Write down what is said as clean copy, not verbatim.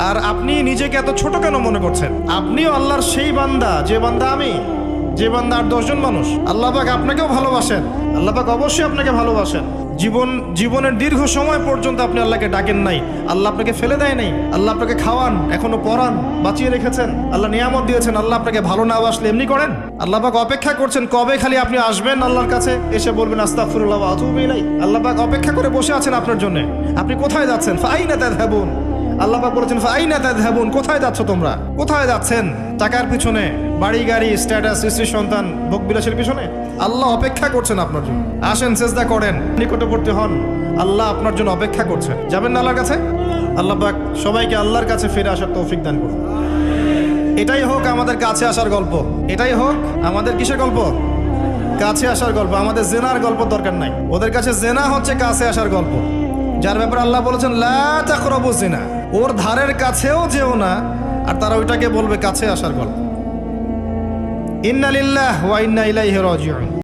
আর আপনি নিজেকে এত ছোট কেন মনে করছেন? আপনিও আল্লাহর সেই বান্দা, যে বান্দা আমি, যে বান্দা আর 10 জন মানুষ। আল্লাহ পাক আপনাকেও ভালোবাসেন, আল্লাহ পাক অবশ্যই আপনাকে ভালোবাসেন। জীবনের দীর্ঘ সময় পর্যন্ত আপনি আল্লাহকে ডাকেন নাই, আল্লাহ আপনাকে ফেলে দেয় নাই। আল্লাহ আপনাকে খাওয়ান, এখনো পরান, বাঁচিয়ে রেখেছেন, আল্লাহ নিয়ামত দিয়েছেন। আল্লাহ আপনাকে ভালো না বাসলে এমনি করেন? আল্লাহ পাক অপেক্ষা করছেন কবে খালি আপনি আসবেন আল্লাহর কাছে, এসে বলবেন আস্তাগফিরুল্লাহ ওয়া আতুবু ইলাইহি। আল্লাহ পাক অপেক্ষা করে বসে আছেন আপনার জন্য। আপনি কোথায় যাচ্ছেন? ফাআইনা তাযহাবুন। আল্লাহ পাক বলেছেন ফাআইনা তাযহাবুন, কোথায় যাচ্ছ তোমরা? কোথায় যাচ্ছেন? টাকার পিছনে, বাড়ি গাড়ি, স্ট্যাটাস, স্ত্রী সন্তান, ভোগবিলাসের পিছনে? আল্লাহ অপেক্ষা করছেন আপনার জন্য। আসেন, সেজদা করেন, নিকটবর্তী হন, আল্লাহ আপনার জন্য অপেক্ষা করছেন। যাবেন না আল্লাহর কাছে? আল্লাহ পাক সবাইকে আল্লাহর কাছে ফিরে আসার তৌফিক দান করুন। এটাই হোক আমাদের কাছে আসার গল্প, এটাই হোক আমাদের কিসের গল্প? কাছে আসার গল্প। আমাদের জেনার গল্প দরকার নাই, ওদের কাছে জেনা হচ্ছে কাছে আসার গল্প। যার ব্যাপারে আল্লাহ বলেছেন লা তাকরাবু জিনা, ওর ধারের কাছেও যেও না, আর তারা ওইটাকে বলবে কাছে আসার গল্প। ইন্না লিল্লাহি ওয়া ইন্না ইলাইহি রাজিউন।